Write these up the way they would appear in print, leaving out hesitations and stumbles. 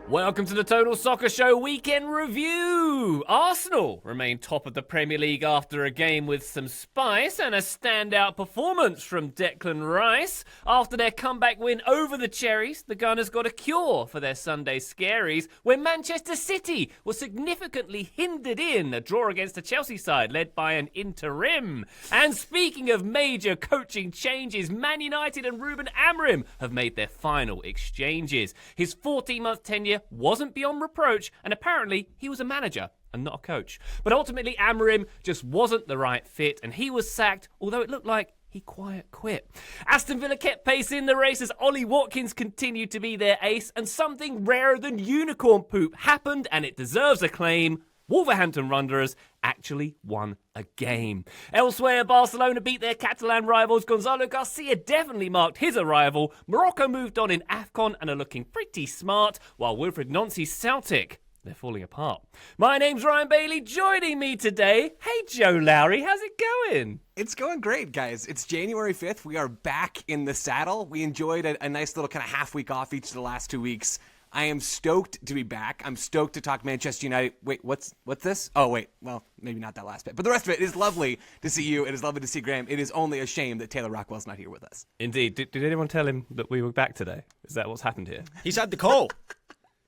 Welcome to the Total Soccer Show Weekend Review. Arsenal remain top of the Premier League after a game with some spice and a standout performance from Declan Rice. After their comeback win over the Cherries, the Gunners got a cure for their Sunday scaries when Manchester City was significantly hindered in a draw against the Chelsea side led by an interim. And speaking of major coaching changes, Man United and Ruben Amorim have made their final exchanges. His 14-month tenure wasn't beyond reproach, and apparently he was a manager and not a coach. But ultimately Amorim just wasn't the right fit, and he was sacked, although it looked like he quiet quit. Aston Villa kept pace in the race as Ollie Watkins continued to be their ace, and something rarer than unicorn poop happened, and it deserves a claim. Wolverhampton Wanderers actually won a game. Elsewhere, Barcelona beat their Catalan rivals. Gonzalo Garcia definitely marked his arrival. Morocco moved on in AFCON and are looking pretty smart, while Wilfried Nancy's Celtic, they're falling apart. My name's Ryan Bailey. Joining me today, hey Joe Lowry, how's it going? It's going great, guys. It's January 5th. We are back in the saddle. We enjoyed a nice little kind of half week off each of the last 2 weeks. I am stoked to be back. I'm stoked to talk Manchester United. Wait, what's this? Oh, wait. Well, maybe not that last bit. But the rest of it is lovely to see you. It is lovely to see Graham. It is only a shame that Taylor Rockwell's not here with us. Indeed. Did anyone tell him that we were back today? Is that what's happened here? He's had the call.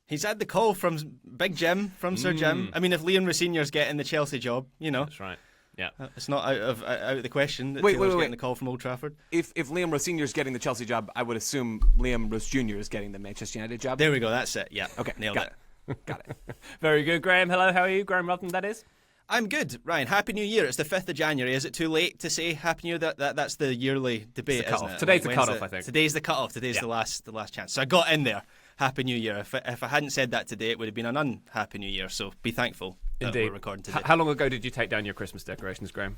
He's had the call from Big Jim, from Sir Jim. I mean, if Liam Recine's getting the Chelsea job, you know. That's right. Yeah, it's not out of the question that Taylor's getting the call from Old Trafford. If Liam Rose Sr. is getting the Chelsea job, I would assume Liam Rose Jr. is getting the Manchester United job. There we go. That's it. Yeah. Okay. Nailed it. Got it. Very good, Graham. Hello. How are you, Graham Rutten? That is. I'm good, Ryan. Happy New Year. It's the 5th of January. Is it too late to say Happy New Year? That's the yearly debate, isn't it? Today's the cut-off, I think. Today's the cut-off. Today's the last chance. So I got in there. Happy New Year. If I hadn't said that today, it would have been an unhappy New Year. So be thankful that we're recording today. How long ago did you take down your Christmas decorations, Graham?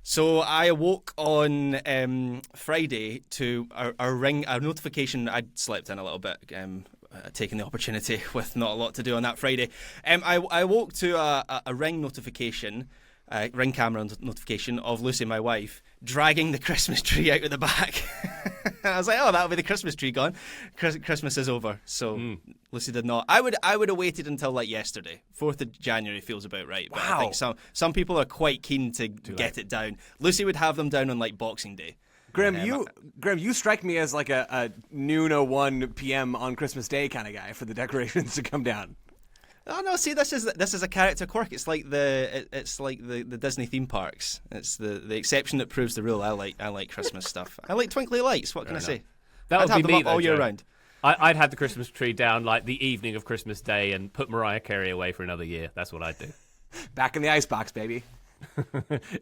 So I awoke on Friday to a notification. I'd slept in a little bit, taking the opportunity with not a lot to do on that Friday. I woke to a ring notification, ring camera notification of Lucy, my wife, dragging the Christmas tree out of the back. I was like, oh, that'll be the Christmas tree gone. Christmas is over. So Lucy did not. I would have waited until like yesterday. 4th of January feels about right. But wow. I think some people are quite keen to get it down. Lucy would have them down on like Boxing Day. Graham, you strike me as like a noon 01 p.m. on Christmas Day kind of guy for the decorations to come down. Oh no! See, this is a character quirk. It's like the Disney theme parks. It's the exception that proves the rule. I like Christmas stuff. I like twinkly lights. What can I say? That would I'd have be them me up all year round. I'd have the Christmas tree down like the evening of Christmas Day and put Mariah Carey away for another year. That's what I'd do. Back in the icebox, baby.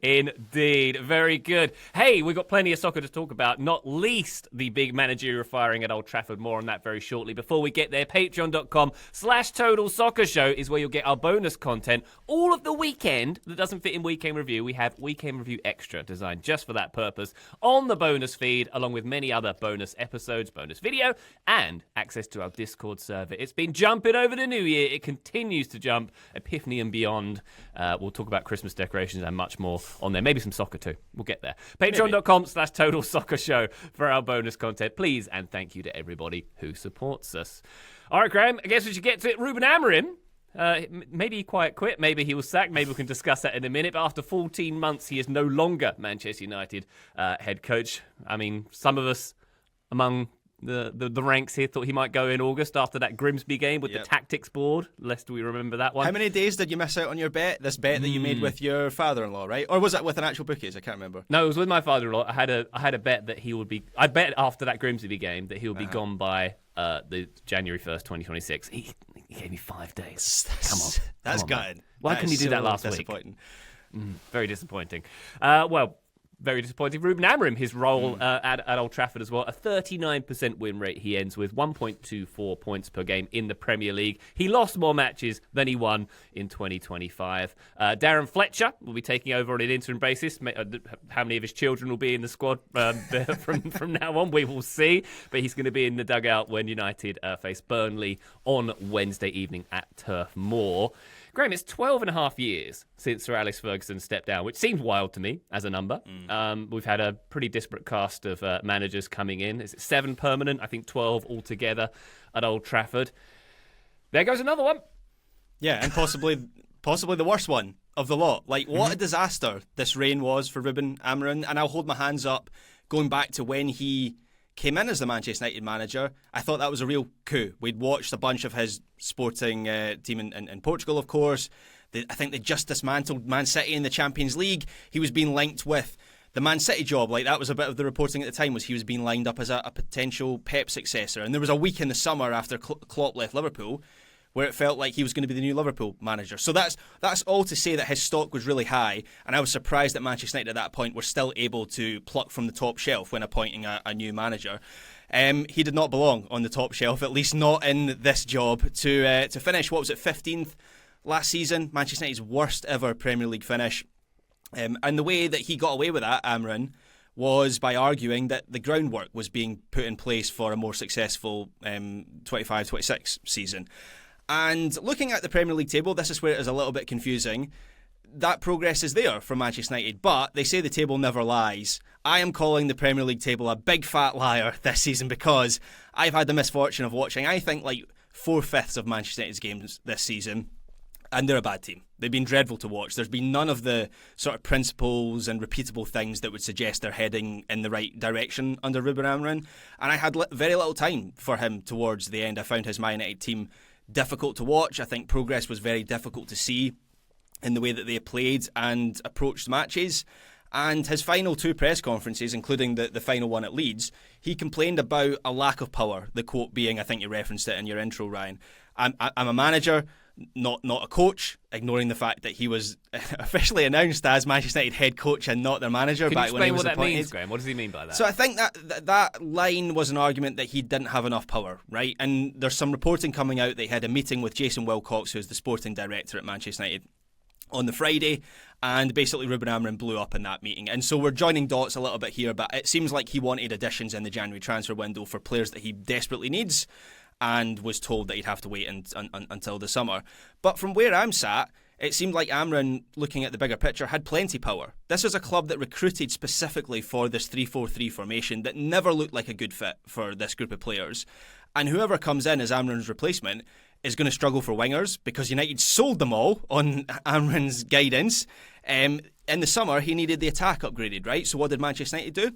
Indeed. Very good. Hey, we've got plenty of soccer to talk about, not least the big managerial firing at Old Trafford. More on that very shortly. Before we get there, patreon.com/Total Soccer Show is where you'll get our bonus content. All of the weekend that doesn't fit in Weekend Review, we have Weekend Review Extra designed just for that purpose on the bonus feed, along with many other bonus episodes, bonus video, and access to our Discord server. It's been jumping over the new year. It continues to jump. Epiphany and beyond. We'll talk about Christmas decorations and much more on there. Maybe some soccer too. We'll get there. Patreon.com/Total Soccer Show for our bonus content. Please and thank you to everybody who supports us. All right, Graham, I guess we should get to it. Ruben Amorim. Maybe he quite quit. Maybe he was sacked. Maybe we can discuss that in a minute. But after 14 months, he is no longer Manchester United head coach. I mean, some of us among the ranks here thought he might go in August after that Grimsby game with the tactics board, lest we remember that one. How many days did you miss out on your bet? This bet that you made with your father-in-law, right? Or was it with an actual bookies? I can't remember. No, it was with my father-in-law. I had a bet that he would be. I bet after that Grimsby game that he would be gone by the January 1st, 2026. He gave me 5 days. Come on, that's gutted. Why couldn't he do that last week? Very disappointing. Very disappointing. Ruben Amorim, his role at Old Trafford as well. A 39% win rate he ends with, 1.24 points per game in the Premier League. He lost more matches than he won in 2025. Darren Fletcher will be taking over on an interim basis. How many of his children will be in the squad from now on, we will see. But he's going to be in the dugout when United face Burnley on Wednesday evening at Turf Moor. Graham, it's 12 and a half years since Sir Alex Ferguson stepped down, which seems wild to me as a number. We've had a pretty disparate cast of managers coming in. Is it 7 permanent? I think 12 altogether at Old Trafford. There goes another one. Yeah, and possibly the worst one of the lot. Like, what a disaster this reign was for Ruben Amorim, and I'll hold my hands up going back to when he came in as the Manchester United manager. I thought that was a real coup. We'd watched a bunch of his sporting team in Portugal, of course. I think they just dismantled Man City in the Champions League. He was being linked with the Man City job. Like, that was a bit of the reporting at the time, was he was being lined up as a potential Pep successor. And there was a week in the summer after Klopp left Liverpool where it felt like he was going to be the new Liverpool manager. So that's all to say that his stock was really high, and I was surprised that Manchester United at that point were still able to pluck from the top shelf when appointing a new manager. He did not belong on the top shelf, at least not in this job, to finish, 15th last season, Manchester United's worst ever Premier League finish. And the way that he got away with that, Amorim, was by arguing that the groundwork was being put in place for a more successful 25-26 season. And looking at the Premier League table, this is where it is a little bit confusing. That progress is there for Manchester United, but they say the table never lies. I am calling the Premier League table a big fat liar this season, because I've had the misfortune of watching, I think, like 4/5 of Manchester United's games this season, and they're a bad team. They've been dreadful to watch. There's been none of the sort of principles and repeatable things that would suggest they're heading in the right direction under Ruben Amorim, and I had very little time for him towards the end. I found his Man United team difficult to watch. I think progress was very difficult to see in the way that they played and approached matches. And his final two press conferences, including the final one at Leeds, he complained about a lack of power. The quote being, I think you referenced it in your intro, Ryan, I'm a manager, not a coach, ignoring the fact that he was officially announced as Manchester United head coach and not their manager. Can you when he explain was what that appointed. means, Graham? What does he mean by that? So I think that line was an argument that he didn't have enough power, right? And there's some reporting coming out that he had a meeting with Jason Wilcox, who's the sporting director at Manchester United, on the Friday, and basically Ruben Amorim blew up in that meeting. And so we're joining dots a little bit here, but it seems like he wanted additions in the January transfer window for players that he desperately needs, and was told that he'd have to wait until the summer. But from where I'm sat, it seemed like Amorim, looking at the bigger picture, had plenty power. This was a club that recruited specifically for this 3-4-3 formation that never looked like a good fit for this group of players. And whoever comes in as Amorim's replacement is going to struggle for wingers, because United sold them all on Amorim's guidance. In the summer, he needed the attack upgraded, right? So what did Manchester United do?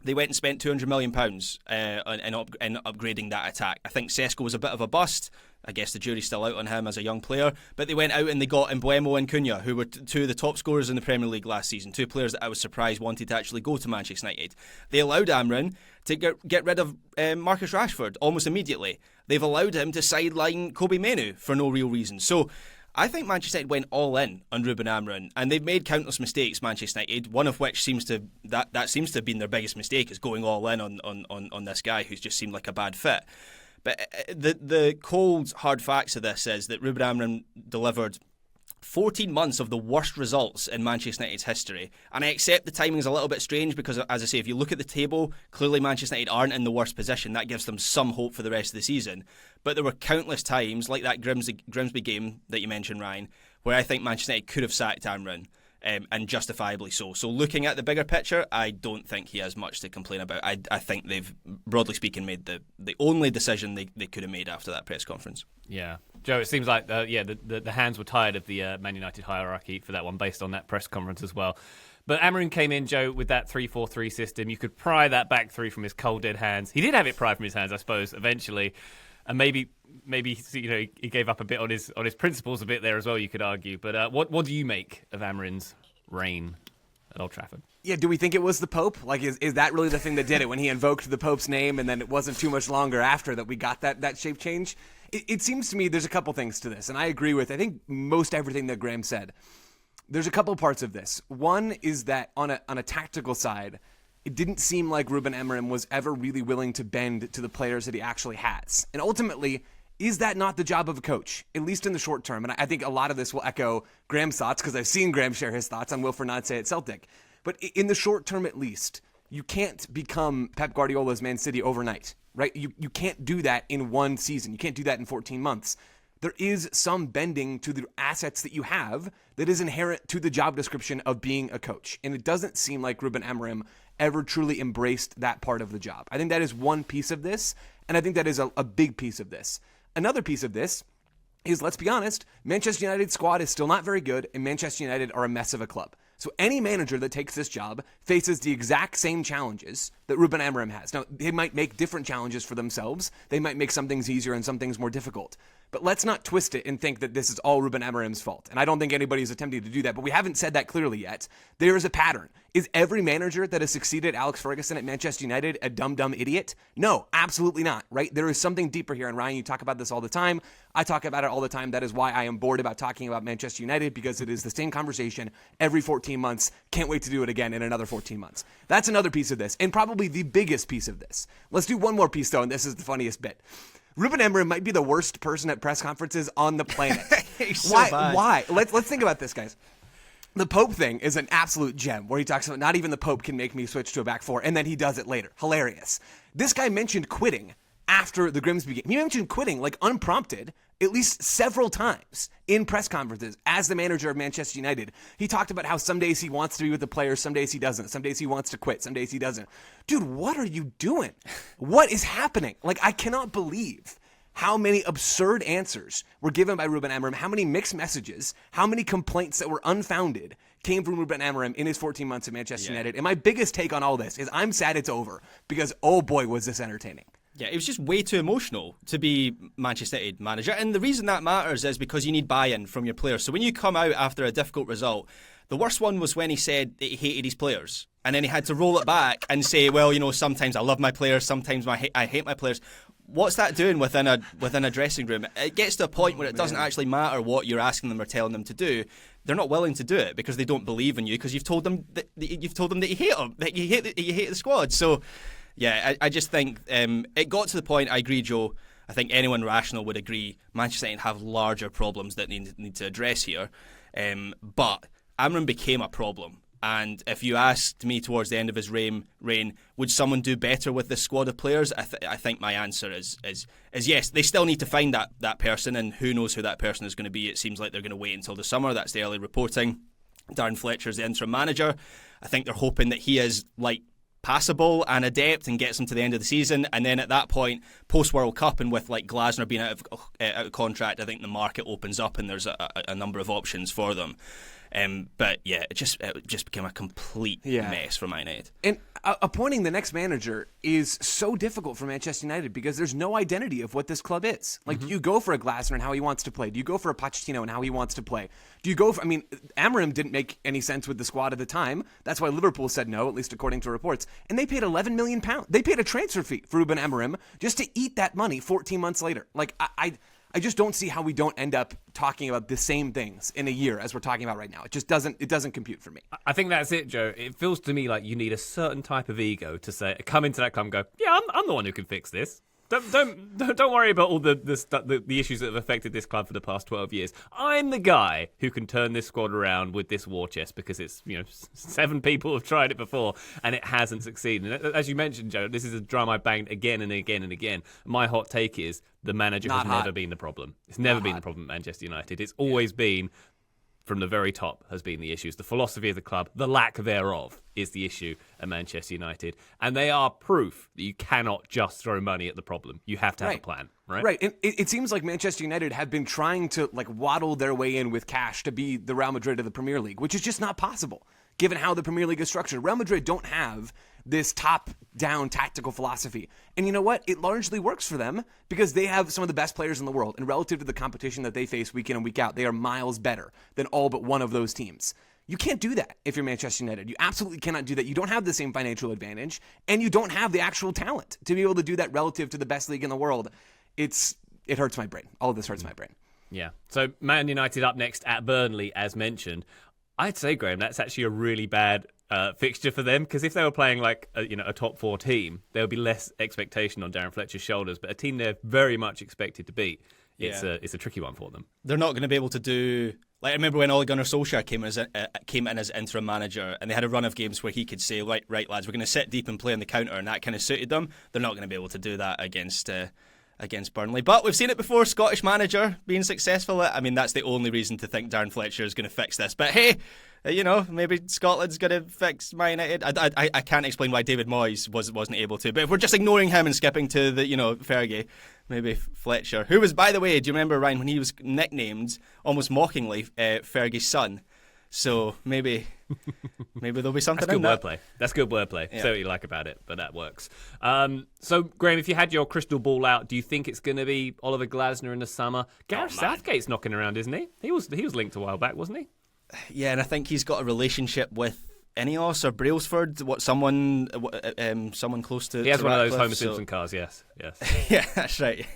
They went and spent £200 million in upgrading that attack. I think Sesko was a bit of a bust. I guess the jury's still out on him as a young player. But they went out and they got Mbeumo and Cunha, who were two of the top scorers in the Premier League last season. Two players that I was surprised wanted to actually go to Manchester United. They allowed Amorim to get rid of Marcus Rashford almost immediately. They've allowed him to sideline Kobe Menu for no real reason. So I think Manchester United went all in on Ruben Amorim, and they've made countless mistakes, Manchester United, one of which seems to have been their biggest mistake, is going all in on this guy who's just seemed like a bad fit. But the cold, hard facts of this is that Ruben Amorim delivered 14 months of the worst results in Manchester United's history. And I accept the timing is a little bit strange because, as I say, if you look at the table, clearly Manchester United aren't in the worst position. That gives them some hope for the rest of the season. But there were countless times, like that Grimsby game that you mentioned, Ryan, where I think Manchester United could have sacked Amorim, and justifiably so. So looking at the bigger picture, I don't think he has much to complain about. I think they've, broadly speaking, made the only decision they could have made after that press conference. Yeah. Joe, it seems like the hands were tired of the Man United hierarchy for that one, based on that press conference as well. But Amorim came in, Joe, with that 3-4-3 system. You could pry that back through from his cold, dead hands. He did have it pried from his hands, I suppose, eventually. And maybe he gave up a bit on his principles a bit there as well, you could argue. But what do you make of Amorim's reign at Old Trafford? Yeah, do we think it was the Pope? Like, is that really the thing that did it, when he invoked the Pope's name and then it wasn't too much longer after that we got that shape change? It seems to me there's a couple things to this, and I agree with, I think, most everything that Graham said. There's a couple parts of this. One is that on a tactical side, it didn't seem like Ruben Amorim was ever really willing to bend to the players that he actually has. And ultimately, is that not the job of a coach, at least in the short term? And I think a lot of this will echo Graham's thoughts, because I've seen Graham share his thoughts on Wilfried not say at Celtic. But in the short term, at least, you can't become Pep Guardiola's Man City overnight, right? You can't do that in one season. You can't do that in 14 months. There is some bending to the assets that you have that is inherent to the job description of being a coach. And it doesn't seem like Ruben Amorim ever truly embraced that part of the job. I think that is one piece of this, and I think that is a big piece of this. Another piece of this is, let's be honest, Manchester United's squad is still not very good, and Manchester United are a mess of a club. So any manager that takes this job faces the exact same challenges that Ruben Amorim has. Now, they might make different challenges for themselves. They might make some things easier and some things more difficult. But let's not twist it and think that this is all Ruben Amorim's fault. And I don't think anybody's attempting to do that, but we haven't said that clearly yet. There is a pattern. Is every manager that has succeeded Alex Ferguson at Manchester United a dumb idiot? No, absolutely not, right? There is something deeper here. And Ryan, you talk about this all the time. I talk about it all the time. That is why I am bored about talking about Manchester United, because it is the same conversation every 14 months. Can't wait to do it again in another 14 months. That's another piece of this, and probably the biggest piece of this. Let's do one more piece, though, and this is the funniest bit. Ruben Amorim might be the worst person at press conferences on the planet. Why? Let's think about this, guys. The Pope thing is an absolute gem, where he talks about not even the Pope can make me switch to a back four, and then he does it later. Hilarious. This guy mentioned quitting after the Grimsby game. He mentioned quitting, like unprompted, at least several times in press conferences as the manager of Manchester United. He talked about how some days he wants to be with the players, some days he doesn't. Some days he wants to quit, some days he doesn't. Dude, what are you doing? What is happening? Like, I cannot believe how many absurd answers were given by Ruben Amorim, how many mixed messages, how many complaints that were unfounded came from Ruben Amorim in his 14 months at Manchester United. And my biggest take on all this is I'm sad it's over, because oh boy, was this entertaining. Yeah, it was just way too emotional to be Manchester United manager. And the reason that matters is because you need buy-in from your players. So when you come out after a difficult result, the worst one was when he said that he hated his players. And then he had to roll it back and say, well, you know, sometimes I love my players, sometimes I hate my players. What's that doing within a dressing room? It gets to a point where it doesn't actually matter what you're asking them or telling them to do. They're not willing to do it because they don't believe in you, because you've told them that you hate them, that you hate the squad. So yeah, I just think it got to the point. I agree, Joe. I think anyone rational would agree Manchester United have larger problems that need to address here. But Amorim became a problem. And if you asked me towards the end of his reign, would someone do better with this squad of players? I think my answer is yes. They still need to find that person, and who knows who that person is going to be. It seems like they're going to wait until the summer. That's the early reporting. Darren Fletcher's the interim manager. I think they're hoping that he is like passable and adept and gets them to the end of the season, and then at that point, post World Cup and with like Glasner being out of contract, I think the market opens up and there's a number of options for them. But yeah, it just became a complete mess for Man United. And appointing the next manager is so difficult for Manchester United because there's no identity of what this club is. Like, do you go for a Glasner and how he wants to play? Do you go for a Pochettino and how he wants to play? Do you go for, Amorim didn't make any sense with the squad at the time. That's why Liverpool said no, at least according to reports. And they paid £11 million. They paid a transfer fee for Ruben Amorim just to eat that money 14 months later. Like, I just don't see how we don't end up talking about the same things in a year as we're talking about right now. It just doesn't compute for me. I think that's it, Joe. It feels to me like you need a certain type of ego to say, come into that club and go, yeah, I'm the one who can fix this. Don't worry about all the issues that have affected this club for the past 12 years. I'm the guy who can turn this squad around with this war chest, because it's 7 people have tried it before and it hasn't succeeded. And as you mentioned, Joe, this is a drum I banged again and again and again. My hot take is the manager has never been the problem. It's never been the problem at Manchester United. It's always been, from the very top, has been the issues. The philosophy of the club, the lack thereof, is the issue at Manchester United. And they are proof that you cannot just throw money at the problem. You have to have a plan, right? Right. And it seems like Manchester United have been trying to waddle their way in with cash to be the Real Madrid of the Premier League, which is just not possible, given how the Premier League is structured. Real Madrid don't have this top-down tactical philosophy. And you know what? It largely works for them because they have some of the best players in the world. And relative to the competition that they face week in and week out, they are miles better than all but one of those teams. You can't do that if you're Manchester United. You absolutely cannot do that. You don't have the same financial advantage, and you don't have the actual talent to be able to do that relative to the best league in the world. It hurts my brain. All of this hurts my brain. Yeah. So Man United up next at Burnley, as mentioned. I'd say, Graham, that's actually a really bad fixture for them, because if they were playing like a top 4 team, there would be less expectation on Darren Fletcher's shoulders. But a team they're very much expected to beat, it's a tricky one for them. They're not going to be able to do. Like, I remember when Ole Gunnar Solskjaer came in as interim manager, and they had a run of games where he could say, right lads, we're going to sit deep and play on the counter, and that kind of suited them. They're not going to be able to do that against Burnley. But we've seen it before, Scottish manager being successful. I mean, that's the only reason to think Darren Fletcher is going to fix this. But hey, maybe Scotland's going to fix Man United. I can't explain why David Moyes wasn't able to. But if we're just ignoring him and skipping to the Fergie, Maybe Fletcher, who was, by the way, do you remember, Ryan, when he was nicknamed almost mockingly Fergie's son? So maybe there'll be something in that. That's good wordplay. Yeah. Say what you like about it, but that works. So, Graham, if you had your crystal ball out, do you think it's going to be Oliver Glasner in the summer? Gareth Southgate's knocking around, isn't he? He was linked a while back, wasn't he? Yeah, and I think he's got a relationship with Ineos or Brailsford, someone close to. He has one of those Homer so. Simpson cars. Yes. Yeah, that's right.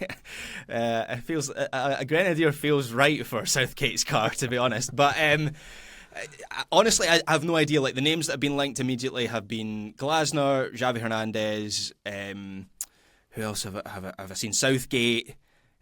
It feels a Grenadier feels right for Southgate's car, to be honest. But honestly, I have no idea. Like, the names that have been linked immediately have been Glasner, Xavi Hernandez. Who else have I seen? Southgate.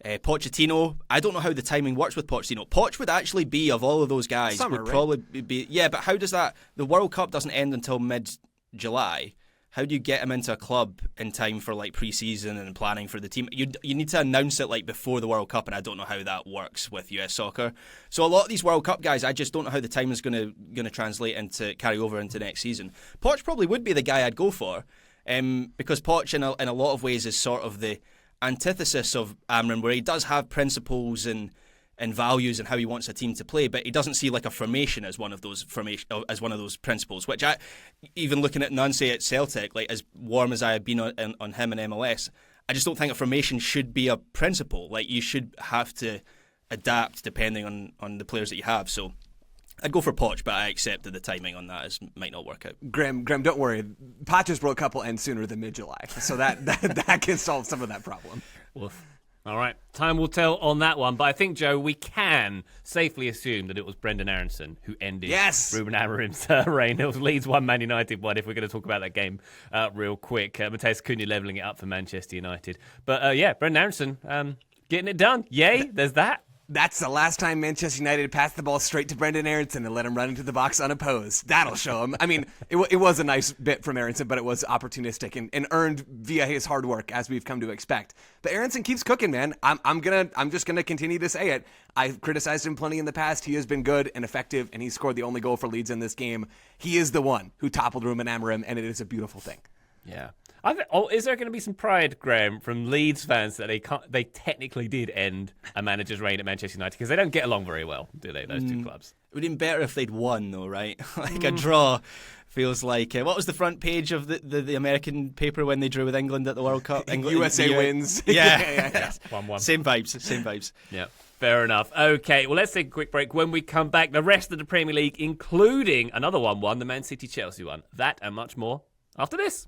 Pochettino. I don't know how the timing works with Pochettino. Poch would actually be, of all of those guys, Summer, would probably be. Yeah, but how does that? The World Cup doesn't end until mid-July. How do you get him into a club in time for like pre-season and planning for the team? You need to announce it like before the World Cup, and I don't know how that works with US soccer. So a lot of these World Cup guys, I just don't know how the time is going to translate into carry over into next season. Poch probably would be the guy I'd go for, because Poch in a lot of ways is sort of the antithesis of Amorim, where he does have principles and values and how he wants a team to play, but he doesn't see like a formation as one of those principles. Which even looking at Nunce at Celtic, like as warm as I have been on him in MLS, I just don't think a formation should be a principle. Like, you should have to adapt depending on the players that you have. So I'd go for Poch, but I accept that the timing on that might not work out. Graham, don't worry. Poch's World Cup will end sooner than mid-July, so that can solve some of that problem. Woof. All right, time will tell on that one, but I think, Joe, we can safely assume that it was Brendan Aronson who ended Ruben Amorim's reign. It was Leeds 1, Man United 1, if we're going to talk about that game real quick. Matheus Cunha levelling it up for Manchester United. But Brendan Aronson getting it done. Yay, there's that. That's the last time Manchester United passed the ball straight to Brendan Aronson and let him run into the box unopposed. That'll show him. I mean, it was a nice bit from Aronson, but it was opportunistic and earned via his hard work, as we've come to expect. But Aronson keeps cooking, man. I'm just gonna continue to say it. I've criticized him plenty in the past. He has been good and effective, and he scored the only goal for Leeds in this game. He is the one who toppled Ruben Amorim, and it is a beautiful thing. Yeah. Is there going to be some pride, Graham, from Leeds fans that they technically did end a manager's reign at Manchester United? Because they don't get along very well, do they, those two clubs? It would have been better if they'd won, though, right? Like a draw feels like... what was the front page of the American paper when they drew with England at the World Cup? USA wins. Yeah. 1-1. Same vibes. Yeah. Fair enough. Okay, well, let's take a quick break. When we come back, the rest of the Premier League, including another 1-1, the Man City-Chelsea one. That and much more after this.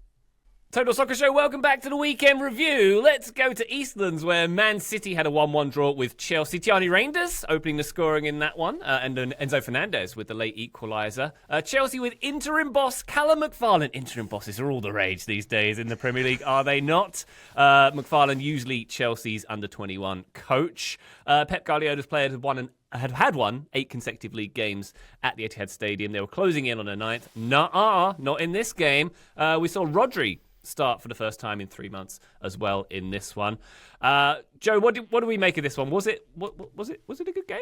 Total Soccer Show, welcome back to the weekend review. Let's go to Eastlands, where Man City had a 1-1 draw with Chelsea. Tierney Reinders opening the scoring in that one, and then Enzo Fernandez with the late equaliser. Chelsea with interim boss Callum McFarlane. Interim bosses are all the rage these days in the Premier League, are they not? McFarlane, usually Chelsea's under-21 coach. Pep Guardiola's players had won 8 consecutive league games at the Etihad Stadium. They were closing in on a 9th. Not in this game. We saw Rodri start for the first time in 3 months as well in this one. Joe, what do we make of this one? Was it a good game?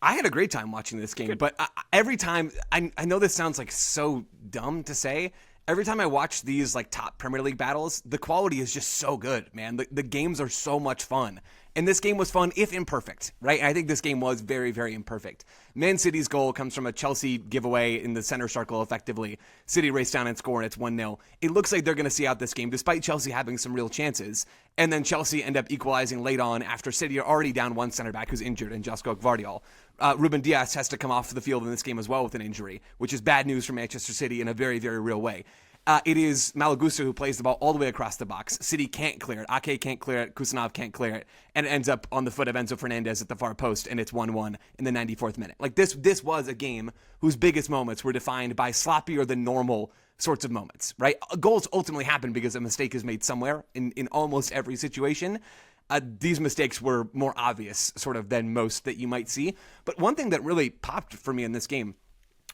I had a great time watching this game, but every time, I know this sounds like so dumb to say, every time I watch these like top Premier League battles, the quality is just so good, man. The games are so much fun. And this game was fun, if imperfect, right? And I think this game was very, very imperfect. Man City's goal comes from a Chelsea giveaway in the center circle, effectively. City race down and score, and it's 1-0. It looks like they're going to see out this game, despite Chelsea having some real chances. And then Chelsea end up equalizing late on after City are already down one center back who's injured, and Josko Gvardiol. Ruben Dias has to come off the field in this game as well with an injury, which is bad news for Manchester City in a very, very real way. It is Malagusa who plays the ball all the way across the box. City can't clear it. Ake can't clear it. Kusanov can't clear it. And it ends up on the foot of Enzo Fernandez at the far post, and it's 1-1 in the 94th minute. Like, this was a game whose biggest moments were defined by sloppier than normal sorts of moments, right? Goals ultimately happen because a mistake is made somewhere in almost every situation. These mistakes were more obvious, sort of, than most that you might see. But one thing that really popped for me in this game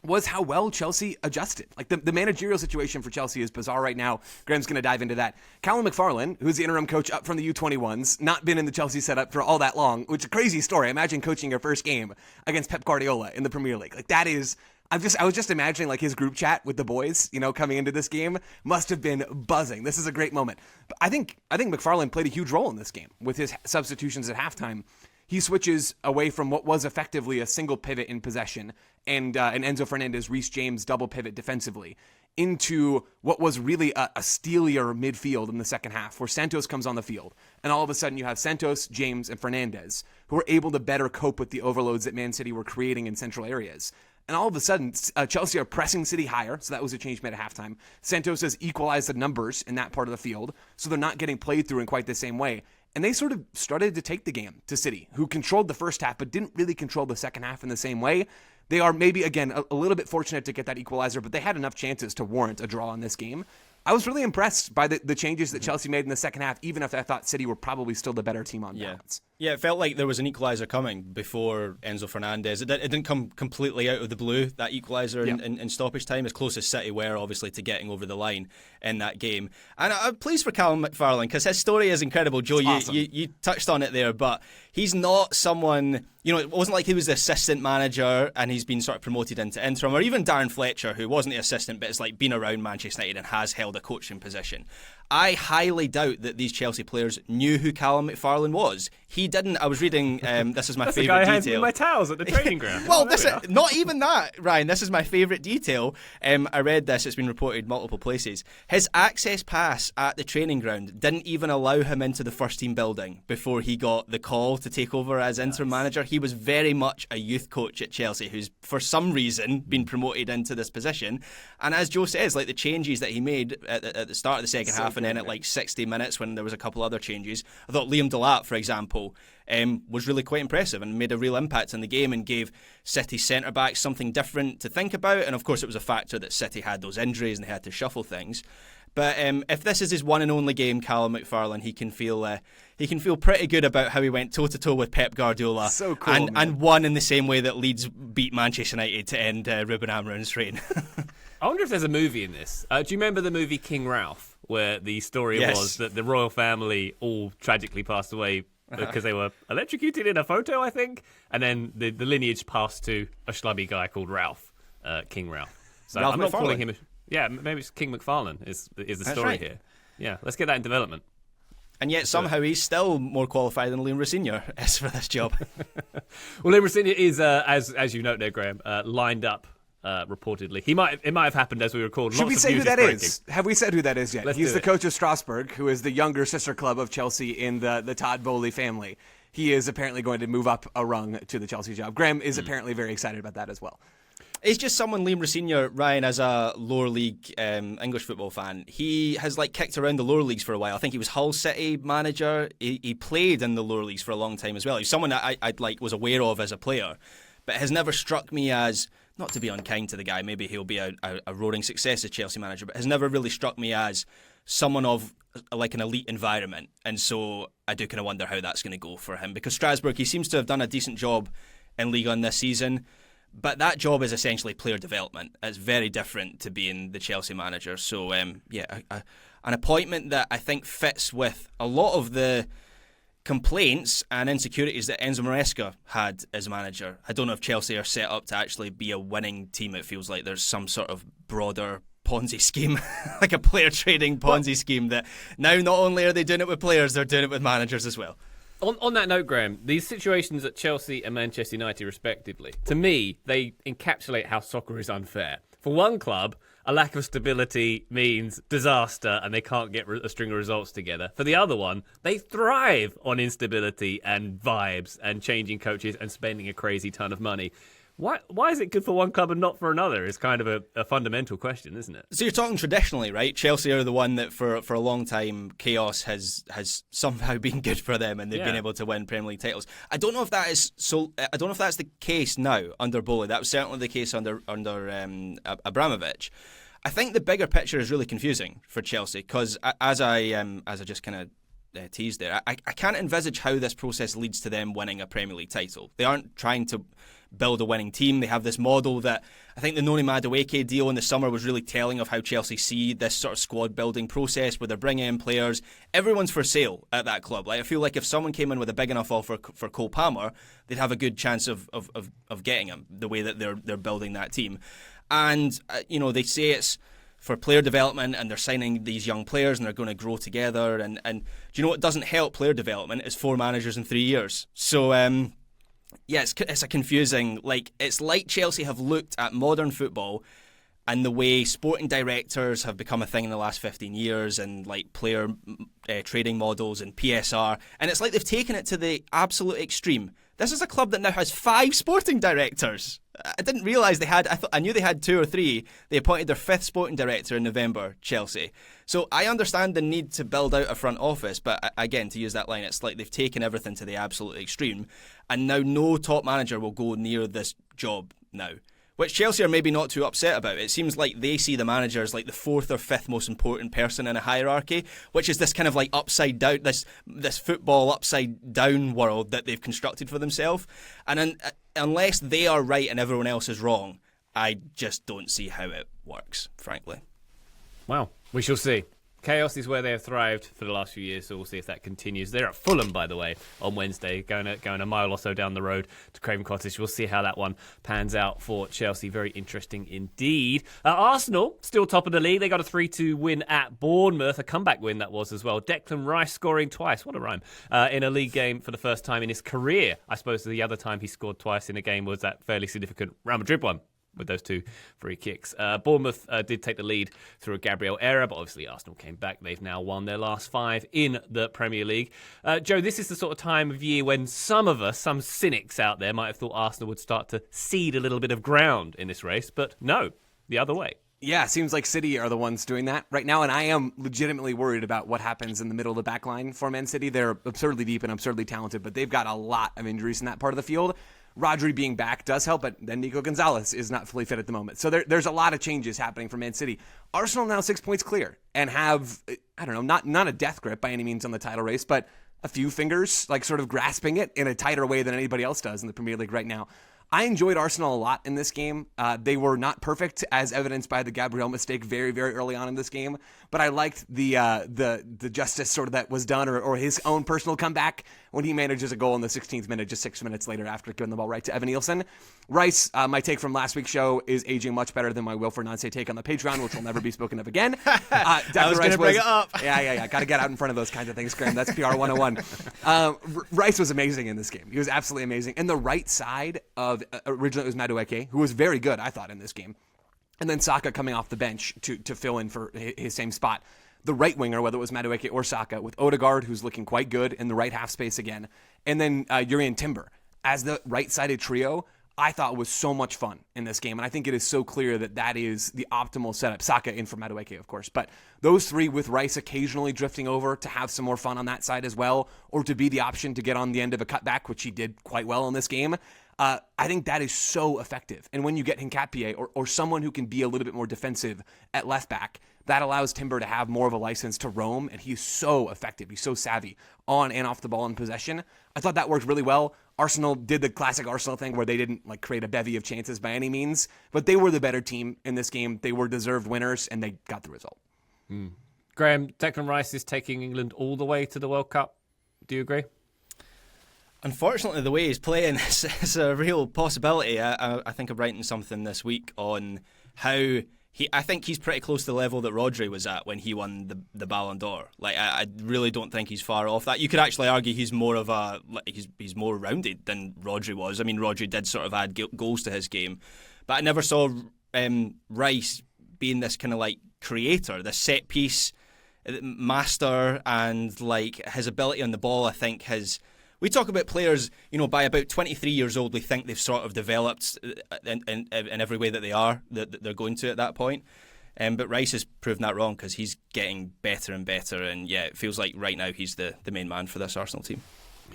was how well Chelsea adjusted. Like, the managerial situation for Chelsea is bizarre right now. Graham's going to dive into that. Callum McFarlane, who's the interim coach up from the U21s, not been in the Chelsea setup for all that long, which is a crazy story. Imagine coaching your first game against Pep Guardiola in the Premier League. Like, that is I was just imagining like his group chat with the boys, coming into this game must have been buzzing. This is a great moment. But I think McFarland played a huge role in this game with his substitutions at halftime. He switches away from what was effectively a single pivot in possession and an Enzo Fernandez, Reece James double pivot defensively into what was really a steelier midfield in the second half, where Santos comes on the field. And all of a sudden you have Santos, James, and Fernandez, who are able to better cope with the overloads that Man City were creating in central areas. And all of a sudden, Chelsea are pressing City higher, so that was a change made at halftime. Santos has equalized the numbers in that part of the field, so they're not getting played through in quite the same way. And they sort of started to take the game to City, who controlled the first half but didn't really control the second half in the same way. They are maybe, again, a little bit fortunate to get that equalizer, but they had enough chances to warrant a draw in this game. I was really impressed by the changes that Chelsea made in the second half, even if I thought City were probably still the better team on balance. Yeah, it felt like there was an equaliser coming before Enzo Fernandez. It didn't come completely out of the blue, that equaliser in stoppage time, as close as City were, obviously, to getting over the line in that game. And I'm pleased for Callum McFarland, because his story is incredible. Joe, awesome. you touched on it there, but he's not someone... it wasn't like he was the assistant manager and he's been sort of promoted into interim, or even Darren Fletcher, who wasn't the assistant, but has like been around Manchester United and has held a coaching position. I highly doubt that these Chelsea players knew who Callum McFarland was. He didn't. I was reading, this is my favourite detail. That's the guy who hands me my towels at the training ground. Well, not even that, Ryan. This is my favourite detail. I read this. It's been reported multiple places. His access pass at the training ground didn't even allow him into the first team building before he got the call to take over as interim manager. He was very much a youth coach at Chelsea who's, for some reason, been promoted into this position. And as Joe says, like the changes that he made at the start of the second half, and then at like 60 minutes when there was a couple other changes, I thought Liam Delap, for example, was really quite impressive and made a real impact in the game and gave City centre-backs something different to think about. And of course it was a factor that City had those injuries and they had to shuffle things. But if this is his one and only game, Callum McFarland, he can feel pretty good about how he went toe-to-toe with Pep Guardiola. So cool, and won in the same way that Leeds beat Manchester United to end Ruben Amorim's reign. I wonder if there's a movie in this. Do you remember the movie King Ralph, where the story was that the royal family all tragically passed away because they were electrocuted in a photo, I think, and then the lineage passed to a schlubby guy called Ralph, King Ralph. So Ralph I'm not McFarlane. calling him. Maybe it's King McFarlane is the story right. here. Yeah, let's get that in development. And yet somehow he's still more qualified than Liam Recine is for this job. Well, Liam Recine is, as you note there, Graham, lined up. Reportedly, it might have happened as we record. Should we say who that is? Have we said who that is yet? He's the coach of Strasbourg, who is the younger sister club of Chelsea in the Todd Boehly family. He is apparently going to move up a rung to the Chelsea job. Graham is apparently very excited about that as well. It's just someone, Liam Recine, Ryan, as a lower league English football fan, he has kicked around the lower leagues for a while. I think he was Hull City manager. He played in the lower leagues for a long time as well. He's someone that I was aware of as a player, but has never struck me as, not to be unkind to the guy, maybe he'll be a roaring success as Chelsea manager, but has never really struck me as someone of an elite environment. And so I do kind of wonder how that's going to go for him, because Strasbourg, he seems to have done a decent job in Liga this season, but that job is essentially player development. It's very different to being the Chelsea manager. So an appointment that I think fits with a lot of the complaints and insecurities that Enzo Maresca had as manager. I don't know if Chelsea are set up to actually be a winning team. It feels like there's some sort of broader Ponzi scheme, like a player trading Ponzi scheme, that now not only are they doing it with players, they're doing it with managers as well. On that note, Graham, these situations at Chelsea and Manchester United respectively, to me, they encapsulate how soccer is unfair. For one club, a lack of stability means disaster and they can't get a string of results together. For the other one, they thrive on instability and vibes and changing coaches and spending a crazy ton of money. Why is it good for one club and not for another is kind of a fundamental question, isn't it? So you're talking traditionally, right? Chelsea are the one that for a long time chaos has somehow been good for them, and they've been able to win Premier League titles. I don't know if that is so. I don't know if that's the case now under Boehly. That was certainly the case under Abramovich. I think the bigger picture is really confusing for Chelsea, because as I just kind of teased there, I can't envisage how this process leads to them winning a Premier League title. They aren't trying to build a winning team. They have this model that I think the Noni Madueke deal in the summer was really telling of how Chelsea see this sort of squad building process where they're bringing in players. Everyone's for sale at that club. Like, I feel like if someone came in with a big enough offer for Cole Palmer, they'd have a good chance of getting him the way that they're building that team. And, they say it's for player development and they're signing these young players and they're going to grow together. And do you know what doesn't help player development is 4 managers in 3 years. So, it's a confusing, it's like Chelsea have looked at modern football and the way sporting directors have become a thing in the last 15 years and player trading models and PSR. And it's like they've taken it to the absolute extreme. This is a club that now has 5 sporting directors. I didn't realise they had. I knew they had 2 or 3. They appointed their 5th sporting director in November, Chelsea. So I understand the need to build out a front office, but again, to use that line, it's like they've taken everything to the absolute extreme, and now no top manager will go near this job now. Which Chelsea are maybe not too upset about. It seems like they see the manager as like the 4th or 5th most important person in a hierarchy, which is this kind of like upside down, this football upside down world that they've constructed for themselves. And unless they are right and everyone else is wrong, I just don't see how it works, frankly. Well, we shall see. Chaos is where they have thrived for the last few years, so we'll see if that continues. They're at Fulham, by the way, on Wednesday, going a mile or so down the road to Craven Cottage. We'll see how that one pans out for Chelsea. Very interesting indeed. Arsenal, still top of the league. They got a 3-2 win at Bournemouth, a comeback win that was as well. Declan Rice scoring twice, what a rhyme, in a league game for the first time in his career. I suppose the other time he scored twice in a game was that fairly significant Real Madrid one, with those 2 free kicks. Bournemouth did take the lead through a Gabriel error, but obviously Arsenal came back. They've now won their last 5 in the Premier League. Joe, this is the sort of time of year when some of us, some cynics out there, might have thought Arsenal would start to cede a little bit of ground in this race, but no, the other way. Yeah, it seems like City are the ones doing that right now, and I am legitimately worried about what happens in the middle of the back line for Man City. They're absurdly deep and absurdly talented, but they've got a lot of injuries in that part of the field. Rodri being back does help, but then Nico Gonzalez is not fully fit at the moment. So there's a lot of changes happening for Man City. Arsenal now 6 points clear and have, I don't know, not a death grip by any means on the title race, but a few fingers, sort of grasping it in a tighter way than anybody else does in the Premier League right now. I enjoyed Arsenal a lot in this game. They were not perfect, as evidenced by the Gabriel mistake very, very early on in this game. But I liked the justice sort of that was done, or his own personal comeback when he manages a goal in the 16th minute, just 6 minutes later after giving the ball right to Evan Nielsen. Rice, my take from last week's show, is aging much better than my Wilfried take on the Patreon, which will never be spoken of again. I was going to bring it up. Yeah. Got to get out in front of those kinds of things, Graham. That's PR 101. Rice was amazing in this game. He was absolutely amazing. And the right side of, originally it was Madueke, who was very good, I thought, in this game. And then Saka coming off the bench to fill in for his same spot. The right winger, whether it was Madueke or Saka, with Odegaard, who's looking quite good in the right half space again. And then Urian Timber as the right-sided trio, I thought was so much fun in this game. And I think it is so clear that is the optimal setup. Saka in for Madueke, of course. But those 3 with Rice occasionally drifting over to have some more fun on that side as well, or to be the option to get on the end of a cutback, which he did quite well in this game. I think that is so effective. And when you get Hincapie or someone who can be a little bit more defensive at left back, that allows Timber to have more of a license to roam, and he's so effective. He's so savvy on and off the ball in possession. I thought that worked really well. Arsenal did the classic Arsenal thing where they didn't create a bevy of chances by any means, but they were the better team in this game. They were deserved winners, and they got the result. Graham, Declan Rice is taking England all the way to the World Cup. Do you agree? Unfortunately, the way he's playing is a real possibility. I think I'm writing something this week on how I think he's pretty close to the level that Rodri was at when he won the Ballon d'Or. I really don't think he's far off that. You could actually argue he's more of he's more rounded than Rodri was. I mean, Rodri did sort of add goals to his game, but I never saw Rice being this kind of creator, this set piece master, and his ability on the ball. I think we talk about players, by about 23 years old, we think they've sort of developed in every way that they're going to at that point. But Rice has proven that wrong because he's getting better and better. And yeah, it feels like right now he's the main man for this Arsenal team.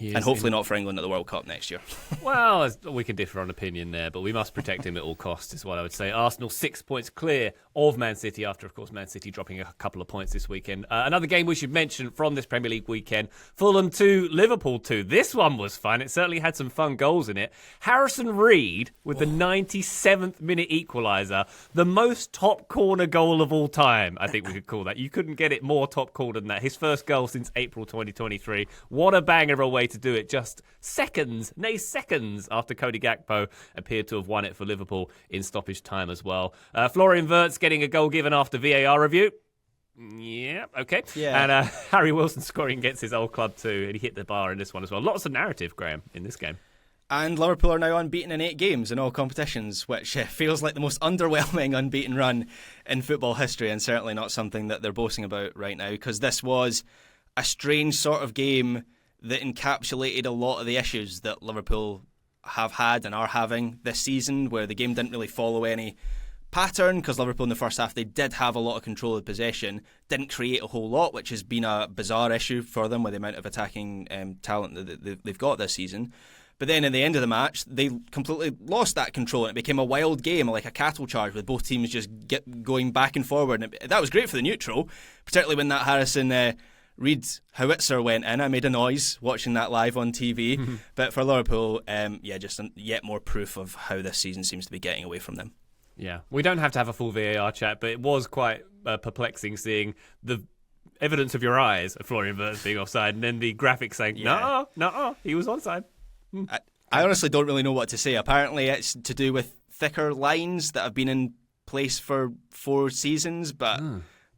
And hopefully not for England at the World Cup next year. Well, we can differ on opinion there, but we must protect him at all costs, is what I would say. Arsenal 6 points clear of Man City after, of course, Man City dropping a couple of points this weekend. Another game we should mention from this Premier League weekend, Fulham 2, Liverpool 2. This one was fun. It certainly had some fun goals in it. Harrison Reed with the 97th minute equaliser, the most top corner goal of all time, I think we could call that. You couldn't get it more top corner than that. His first goal since April 2023. What a banger of a way to do it, just seconds after Cody Gakpo appeared to have won it for Liverpool in stoppage time as well. Florian Wirtz getting a goal given after VAR review. Yeah, okay. Yeah. And Harry Wilson scoring against his old club too, and he hit the bar in this one as well. Lots of narrative, Graham, in this game. And Liverpool are now unbeaten in 8 games in all competitions, which feels like the most underwhelming unbeaten run in football history, and certainly not something that they're boasting about right now, because this was a strange sort of game that encapsulated a lot of the issues that Liverpool have had and are having this season, where the game didn't really follow any pattern, because Liverpool in the first half, they did have a lot of control of possession, didn't create a whole lot, which has been a bizarre issue for them with the amount of attacking talent that they've got this season. But then at the end of the match, they completely lost that control, and it became a wild game, like a cattle charge, with both teams just going back and forward. And that was great for the neutral, particularly when that Harrison Reed howitzer went in. I made a noise watching that live on TV. But for Liverpool, just yet more proof of how this season seems to be getting away from them. Yeah, we don't have to have a full VAR chat, but it was quite perplexing seeing the evidence of your eyes of Florian Wirtz being offside, and then the graphic saying, no, he was onside. I honestly don't really know what to say. Apparently it's to do with thicker lines that have been in place for 4 seasons, but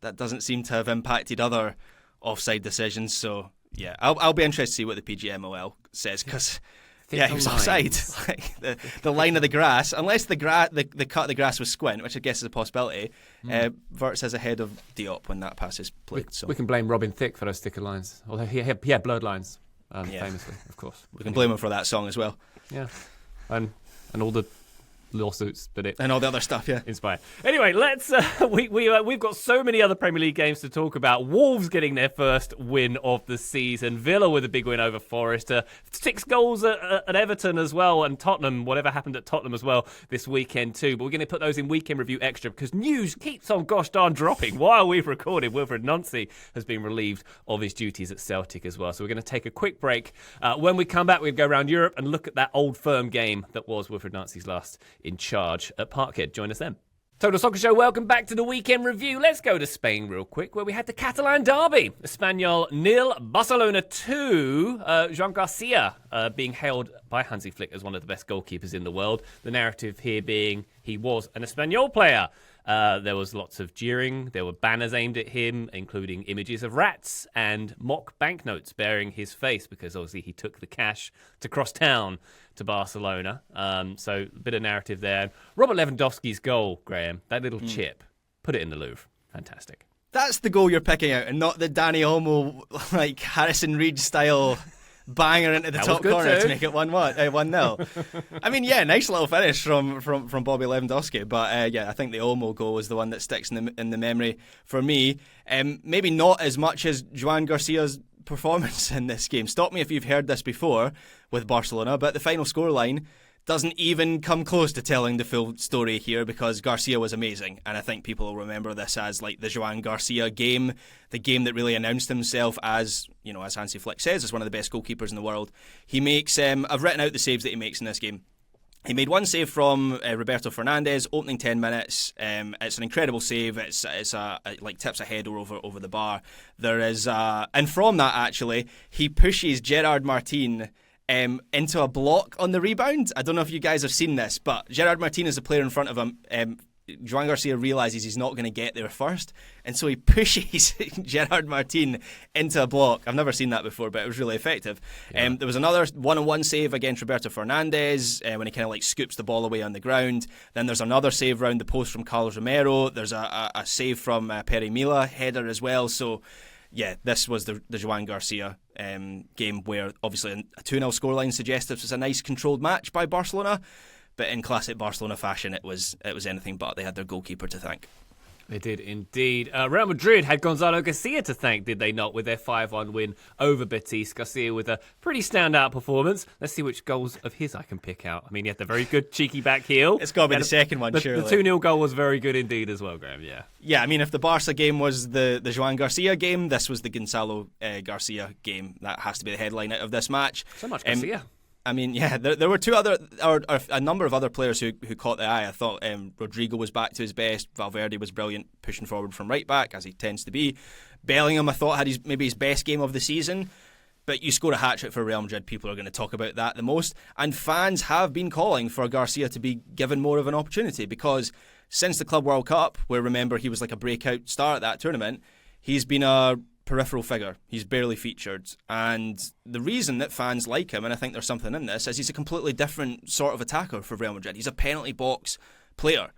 that doesn't seem to have impacted other offside decisions. So, yeah, I'll be interested to see what the PGMOL says, because he was offside. Like the line of the grass, unless the cut of the grass was squint, which I guess is a possibility, Wirtz is ahead of Diop when that pass is played. We can blame Robin Thicke for those thicker lines, although he had blurred lines. Famously, of course. We can blame him for that song as well. Yeah. And all the lawsuits that it... And all the other stuff, yeah. Inspired. Anyway, let's... we've got so many other Premier League games to talk about. Wolves getting their first win of the season. Villa with a big win over Forest. 6 goals at Everton as well. And Tottenham, whatever happened at Tottenham as well this weekend too. But we're going to put those in Weekend Review Extra, because news keeps on gosh darn dropping. While we've recorded, Wilfried Nancy has been relieved of his duties at Celtic as well. So we're going to take a quick break. When we come back, we'll go around Europe and look at that old firm game that was Wilfried Nancy's last in charge at Parkhead. Join us then. Total Soccer Show, welcome back to the Weekend Review. Let's go to Spain real quick, where we had the Catalan derby. Espanyol 0, Barcelona 2. Joan Garcia being hailed by Hansi Flick as one of the best goalkeepers in the world. The narrative here being he was an Espanyol player. There was lots of jeering. There were banners aimed at him, including images of rats and mock banknotes bearing his face, because obviously he took the cash to cross town to Barcelona. So a bit of narrative there. Robert Lewandowski's goal, Graham, that little chip, put it in the Louvre. Fantastic. That's the goal you're picking out, and not the Dani Olmo, like Harrison Reed style banger into the top corner to make it 1-0. I mean, yeah, nice little finish from Bobby Lewandowski, but I think the Olmo goal was the one that sticks in the memory for me. Maybe not as much as Joan Garcia's performance in this game. Stop me if you've heard this before with Barcelona, but the final scoreline doesn't even come close to telling the full story here, because Garcia was amazing, and I think people will remember this as like the Joan Garcia game, the game that really announced himself as, as Hansi Flick says, as one of the best goalkeepers in the world. He makes, I've written out the saves that he makes in this game. He made one save from Roberto Fernandes, opening 10 minutes. It's an incredible save. It's like tips a header over the bar. There is, and from that actually, he pushes Gerard Martin into a block on the rebound. I don't know if you guys have seen this, but Gerard Martin is the player in front of him. Joan Garcia realises he's not going to get there first, and so he pushes Gerard Martin into a block. I've never seen that before, but it was really effective. Yeah. There was another one-on-one save against Roberto Fernandes when he kind of like scoops the ball away on the ground. Then there's another save round the post from Carlos Romero. There's a save from Pere Mila, header as well. So yeah, this was the Joan Garcia game, where obviously a 2-0 scoreline suggests this was a nice controlled match by Barcelona. But in classic Barcelona fashion, it was anything but. They had their goalkeeper to thank. They did indeed. Real Madrid had Gonzalo Garcia to thank, did they not, with their 5-1 win over Betis. Garcia with a pretty standout performance. Let's see which goals of his I can pick out. I mean, he had the very good cheeky back heel. It's got to be the second one, surely. The 2-0 goal was very good indeed as well, Graham, yeah. Yeah, I mean, if the Barca game was the Joan Garcia game, this was the Gonzalo Garcia game. That has to be the headline out of this match. So much Garcia. I mean, yeah, there were a number of other players who caught the eye. I thought Rodrigo was back to his best. Valverde was brilliant, pushing forward from right back, as he tends to be. Bellingham, I thought, had maybe his best game of the season. But you score a hat-trick for Real Madrid, people are going to talk about that the most. And fans have been calling for Garcia to be given more of an opportunity, because since the Club World Cup, where, remember, he was like a breakout star at that tournament, he's been a peripheral figure. He's barely featured. And the reason that fans like him, and I think there's something in this, is he's a completely different sort of attacker for Real Madrid. He's a penalty box player.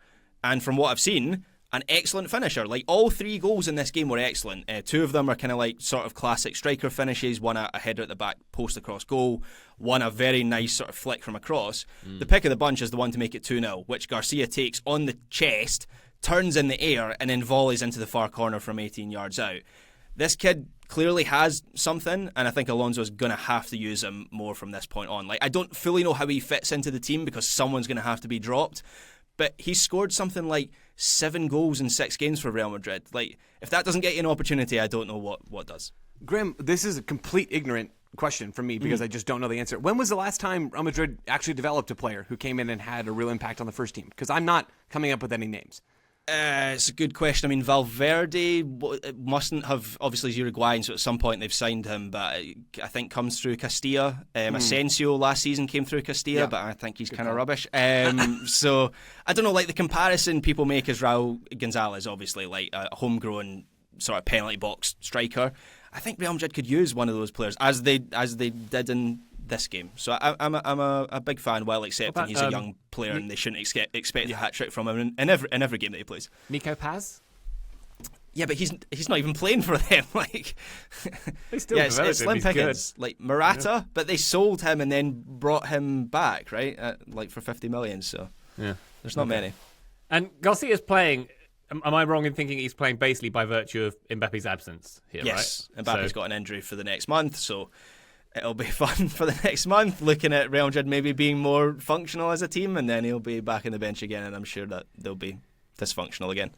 And from what I've seen, an excellent finisher. Like, all 3 goals in this game were excellent. 2 of them are kind of like sort of classic striker finishes. One a header at the back post across goal. One a very nice sort of flick from across. The pick of the bunch is the one to make it 2-0, which Garcia takes on the chest, turns in the air, and then volleys into the far corner from 18 yards out. This kid clearly has something, and I think Alonso's going to have to use him more from this point on. Like, I don't fully know how he fits into the team, because someone's going to have to be dropped, but he scored something like 7 goals in 6 games for Real Madrid. Like, if that doesn't get you an opportunity, I don't know what does. Graham, this is a complete ignorant question from me, because I just don't know the answer. When was the last time Real Madrid actually developed a player who came in and had a real impact on the first team? Because I'm not coming up with any names. It's a good question. I mean, Valverde mustn't have, obviously he's Uruguayan, so at some point they've signed him, but I think comes through Castilla. Asensio last season came through Castilla, but I think he's kind of rubbish. So I don't know, like, the comparison people make is Raul Gonzalez, obviously, like a homegrown sort of penalty box striker. I think Real Madrid could use one of those players, as they did in this game. So I'm a big fan, while accepting he's a young player and they shouldn't expect a hat-trick from him in every game that he plays. Nico Paz? Yeah, but he's not even playing for them. Like, They still it's slim pickings. Like Morata, but they sold him and then brought him back, right? Like for 50 million. So there's not many. And Garcia's playing. Am I wrong in thinking he's playing basically by virtue of Mbappe's absence here? Yes, right? Mbappe's got an injury for the next month, so it'll be fun for the next month, looking at Real Madrid maybe being more functional as a team, and then he'll be back on the bench again, and I'm sure that they'll be dysfunctional again.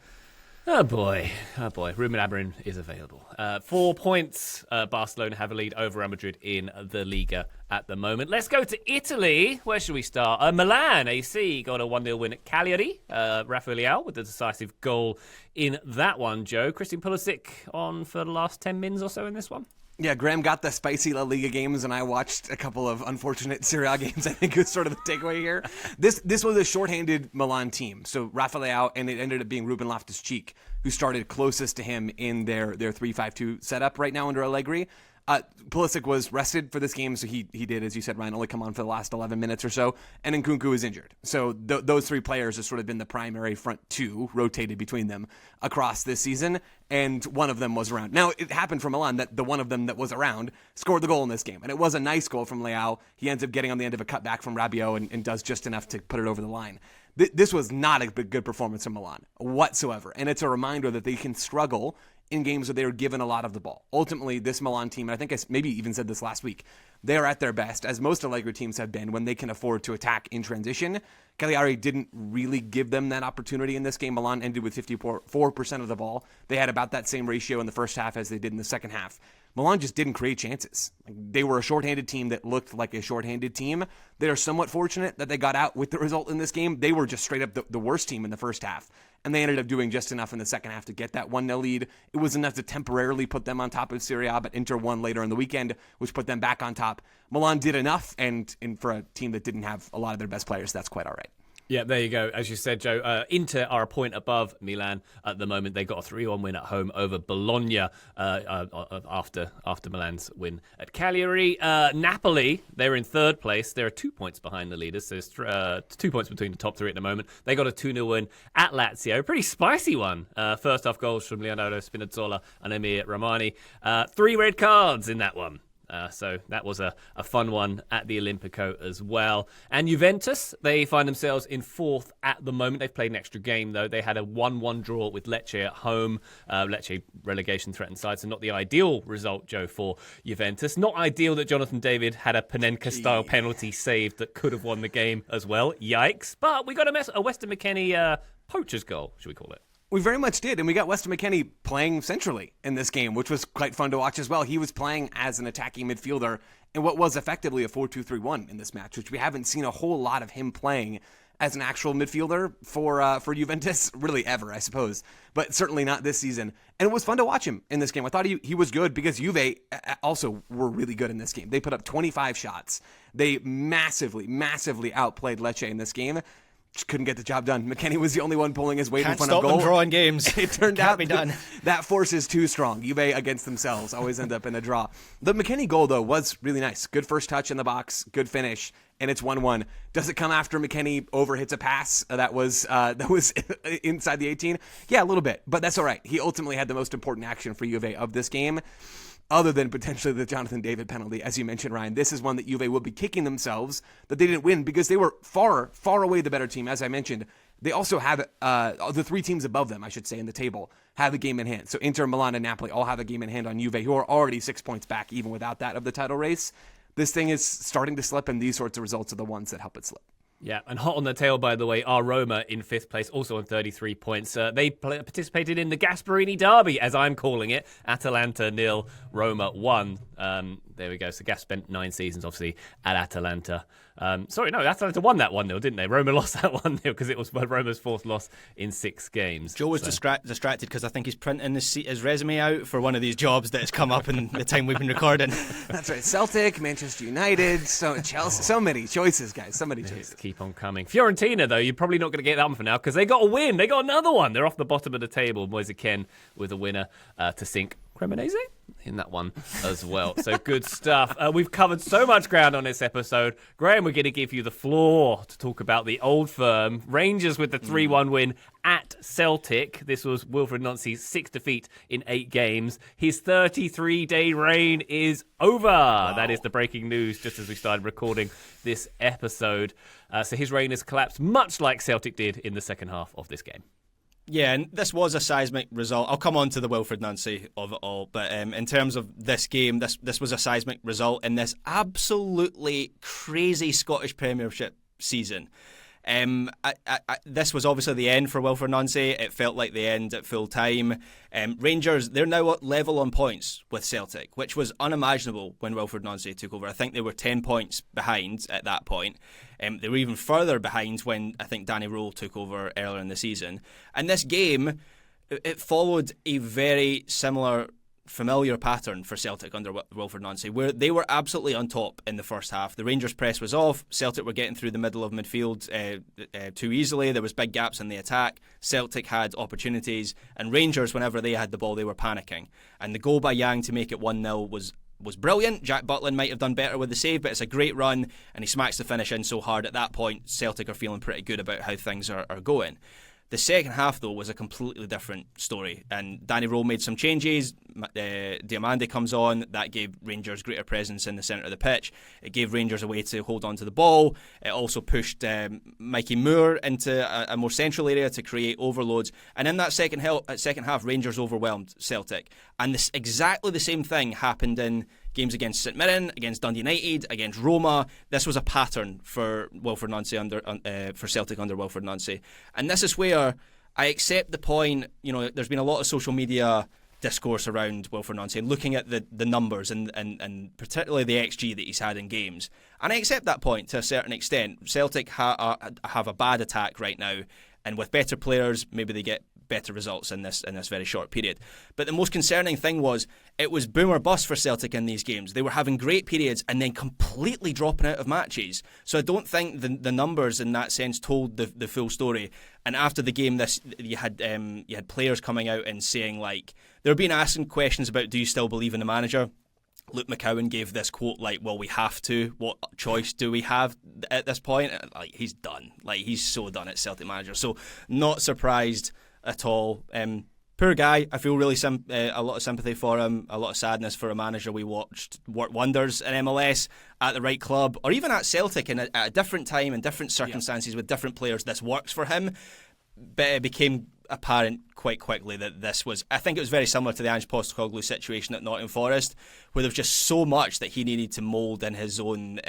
Oh boy. Ruben Amorim is available. 4 points. Barcelona have a lead over Real Madrid in the Liga at the moment. Let's go to Italy. Where should we start? Milan AC got a 1-0 win at Cagliari. Rafael Leao with the decisive goal in that one, Joe. Christian Pulisic on for the last 10 mins or so in this one. Yeah, Graham got the spicy La Liga games, and I watched a couple of unfortunate Serie A games. I think was sort of the takeaway here. This was a shorthanded Milan team. So Rafael Leao, and it ended up being Ruben Loftus-Cheek, who started closest to him in their 3-5-2 setup right now under Allegri. Pulisic was rested for this game, so he did, as you said, Ryan, only come on for the last 11 minutes or so, and Nkunku is injured. So those 3 players have sort of been the primary front 2, rotated between them across this season, and one of them was around. Now, it happened for Milan that the one of them that was around scored the goal in this game, and it was a nice goal from Leao. He ends up getting on the end of a cutback from Rabiot and does just enough to put it over the line. This was not a good performance from Milan whatsoever, and it's a reminder that they can struggle in games where they are given a lot of the ball. Ultimately, this Milan team, and I think I maybe even said this last week, they are at their best, as most Allegri teams have been, when they can afford to attack in transition. Cagliari didn't really give them that opportunity in this game. Milan ended with 54% of the ball. They had about that same ratio in the first half as they did in the second half. Milan just didn't create chances. They were a shorthanded team that looked like a shorthanded team. They are somewhat fortunate that they got out with the result in this game. They were just straight up the worst team in the first half, and they ended up doing just enough in the second half to get that 1-0 lead. It was enough to temporarily put them on top of Serie A, but Inter won later in the weekend, which put them back on top. Milan did enough, and for a team that didn't have a lot of their best players, that's quite all right. Yeah, there you go. As you said, Joe, Inter are a point above Milan at the moment. They got a 3-1 win at home over Bologna after Milan's win at Cagliari. Napoli, they're in third place. They're 2 points behind the leaders. So there's 2 points between the top 3 at the moment. They got a 2-0 win at Lazio. Pretty spicy one. First off goals from Leonardo Spinazzola and Emir Ramani. 3 red cards in that one. So that was a fun one at the Olimpico as well. And Juventus, they find themselves in fourth at the moment. They've played an extra game, though. They had a 1-1 draw with Lecce at home. Lecce, relegation threatened side, so not the ideal result, Joe, for Juventus. Not ideal that Jonathan David had a Panenka-style penalty saved that could have won the game as well. Yikes. But we got a Weston McKennie poacher's goal, should we call it? We very much did, and we got Weston McKennie playing centrally in this game, which was quite fun to watch as well. He was playing as an attacking midfielder in what was effectively a 4-2-3-1 in this match, which we haven't seen a whole lot of him playing as an actual midfielder for Juventus, really ever, I suppose, but certainly not this season. And it was fun to watch him in this game. I thought he was good because Juve also were really good in this game. They put up 25 shots. They massively outplayed Lecce in this game. Just couldn't get the job done. McKennie was the only one pulling his weight in front of goal. Can't stop them drawing games. It turned out be done. That force is too strong. Juve against themselves always end up in a draw. The McKennie goal, though, was really nice. Good first touch in the box, good finish, and it's 1-1. Does it come after McKennie overhits a pass that was inside the 18? Yeah, a little bit, but that's all right. He ultimately had the most important action for Juve of this game, other than potentially the Jonathan David penalty. As you mentioned, Ryan, this is one that Juve will be kicking themselves that they didn't win because they were far away the better team. As I mentioned, they also have the three teams above them, I should say, in the table have a game in hand. So Inter, Milan, and Napoli all have a game in hand on Juve, who are already 6 points back, even without that, of the title race. This thing is starting to slip, and these sorts of results are the ones that help it slip. Yeah, and hot on the tail, by the way, are Roma in fifth place, also on 33 points. They participated in the Gasparini Derby, as I'm calling it. Atalanta 0, Roma 1. There we go. So Gas spent 9 seasons, obviously, at Atalanta. Atalanta won that 1-0, didn't they? Roma lost that 1-0 because it was Roma's fourth loss in 6 games. Joe was distracted because I think he's printing his resume out for one of these jobs that has come up in the time we've been recording. That's right. Celtic, Manchester United, Chelsea. So many choices, guys. So many choices. Keep on coming. Fiorentina, though, you're probably not going to get that one for now because they got a win. They got another one. They're off the bottom of the table. Moise Kean with a winner to sink Cremonese in that one as well. So good stuff. We've covered so much ground on this episode. Graham, we're going to give you the floor to talk about the old firm. Rangers with the 3-1 win at Celtic. This was Wilfried Nancy's 6th defeat in 8 games. His 33-day reign is over. Wow. That is the breaking news just as we started recording this episode. So his reign has collapsed much like Celtic did in the second half of this game. Yeah, and this was a seismic result. I'll come on to the Wilfried Nancy of it all, but in terms of this game, this was a seismic result in this absolutely crazy Scottish Premiership season. This was obviously the end for Wilfried Nancy. It felt like the end at full time. Rangers, they're now level on points with Celtic, which was unimaginable when Wilfried Nancy took over. I think they were 10 points behind at that point. They were even further behind when I think Danny Röhl took over earlier in the season. And this game, it followed a very familiar pattern for Celtic under Wilfried Nancy, where they were absolutely on top in the first half. The Rangers press was off. Celtic were getting through the middle of midfield too easily. There was big gaps in the attack. Celtic had opportunities, and Rangers, whenever they had the ball, they were panicking. And the goal by Yang to make it 1-0 was brilliant. Jack Butland might have done better with the save, but it's a great run, and he smacks the finish in so hard. At that point, Celtic are feeling pretty good about how things are going. The second half, though, was a completely different story, and Danny Röhl made some changes. Diamande comes on. That gave Rangers greater presence in the centre of the pitch. It gave Rangers a way to hold on to the ball. It also pushed Mikey Moore into a more central area to create overloads. And in that second half, Rangers overwhelmed Celtic. And exactly the same thing happened in games against St Mirren, against Dundee United, against Roma. This was a pattern for Wilfried Nancy for Celtic under Wilfried Nancy. And this is where I accept the point. There's been a lot of social media discourse around Wilfried Nancy and looking at the numbers and particularly the XG that he's had in games. And I accept that point to a certain extent. Celtic have a bad attack right now, and with better players, maybe they get better results in this very short period. But the most concerning thing was it was boom or bust for Celtic in these games. They were having great periods and then completely dropping out of matches. So I don't think the numbers in that sense told the full story. And after the game, you had players coming out and saying, like, they were being asking questions about, do you still believe in the manager? Luke McCowan gave this quote like, well, we have to. What choice do we have at this point? Like, he's done. Like, he's so done at Celtic manager. So not surprised at all. Poor guy. I feel really a lot of sympathy for him, a lot of sadness for a manager we watched work wonders in MLS at the right club, or even at Celtic and at a different time and different circumstances with different players. This works for him, but it became apparent quite quickly that this was, I think it was very similar to the Ange Postecoglou situation at Nottingham Forest, where there was just so much that he needed to mould in his own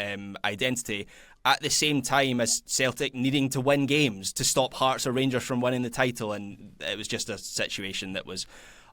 identity, at the same time as Celtic needing to win games to stop Hearts or Rangers from winning the title, and it was just a situation that was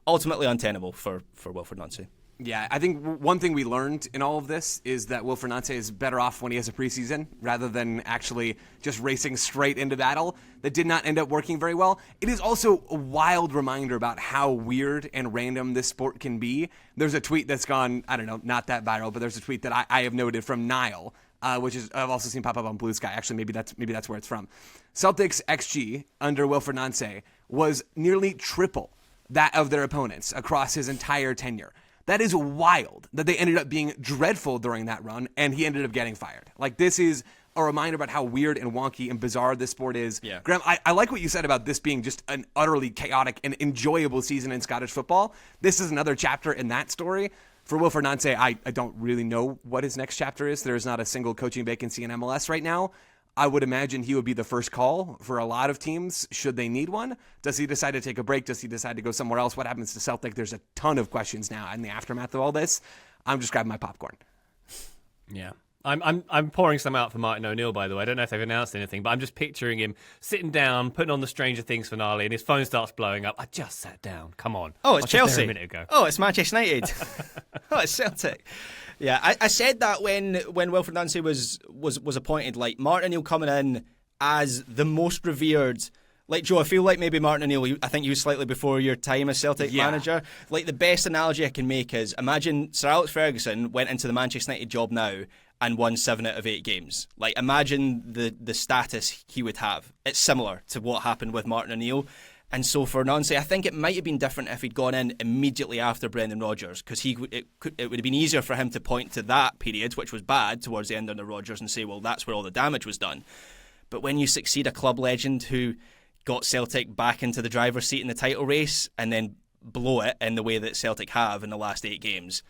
ultimately untenable for Wilfried Nancy. Yeah, I think one thing we learned in all of this is that Wilfried Nancy is better off when he has a preseason rather than actually just racing straight into battle. That did not end up working very well. It is also a wild reminder about how weird and random this sport can be. There's a tweet that's gone, I don't know, not that viral, but there's a tweet that I have noted from Niall, which is I've also seen pop up on Blue Sky. Actually, maybe that's where it's from. Celtics XG under Wilfried Nancy was nearly triple that of their opponents across his entire tenure. That is wild that they ended up being dreadful during that run, and he ended up getting fired. Like, this is a reminder about how weird and wonky and bizarre this sport is. Yeah. Graham, I like what you said about this being just an utterly chaotic and enjoyable season in Scottish football. This is another chapter in that story. For Wilfried Nancy, I don't really know what his next chapter is. There's not a single coaching vacancy in MLS right now. I would imagine he would be the first call for a lot of teams should they need one. Does he decide to take a break? Does he decide to go somewhere else? What happens to Celtic? There's a ton of questions now in the aftermath of all this. I'm just grabbing my popcorn. Yeah. I'm pouring some out for Martin O'Neill, by the way. I don't know if they've announced anything, but I'm just picturing him sitting down, putting on the Stranger Things finale, and his phone starts blowing up. I just sat down. Come on. Oh, it's I was just there Chelsea. a minute ago. Oh, it's Manchester United. Oh, it's Celtic. Yeah, I said that when Wilfried Nancy was appointed, like Martin O'Neill coming in as the most revered. Like, Joe, I feel like maybe Martin O'Neill, I think you was slightly before your time as Celtic manager. Like, the best analogy I can make is, imagine Sir Alex Ferguson went into the Manchester United job now and won 7 out of 8 games. Like, imagine the status he would have. It's similar to what happened with Martin O'Neill. And so for Nancy, I think it might have been different if he'd gone in immediately after Brendan Rodgers, because it would have been easier for him to point to that period, which was bad, towards the end under Rodgers, and say, well, that's where all the damage was done. But when you succeed a club legend who got Celtic back into the driver's seat in the title race and then blow it in the way that Celtic have in the last 8 games,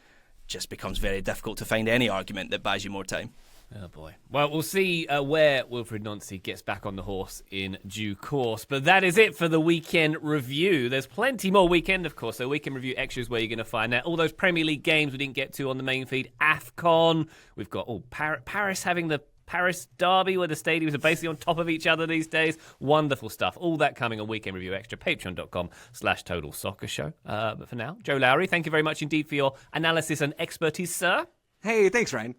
just becomes very difficult to find any argument that buys you more time. Oh, boy. Well, we'll see where Wilfried Nancy gets back on the horse in due course. But that is it for the weekend review. There's plenty more weekend, of course. So weekend review extras where you're going to find out all those Premier League games we didn't get to on the main feed. AFCON. We've got Paris having the Paris derby where the stadiums are basically on top of each other these days. Wonderful stuff. All that coming on Weekend Review Extra. Patreon.com/Total Soccer Show. But for now, Joe Lowry, thank you very much indeed for your analysis and expertise, sir. Hey, thanks, Ryan.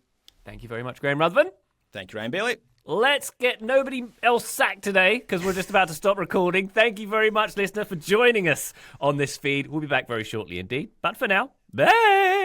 Thank you very much, Graham Ruthven. Thank you, Ryan Bailey. Let's get nobody else sacked today because we're just about to stop recording. Thank you very much, listener, for joining us on this feed. We'll be back very shortly indeed. But for now, bye.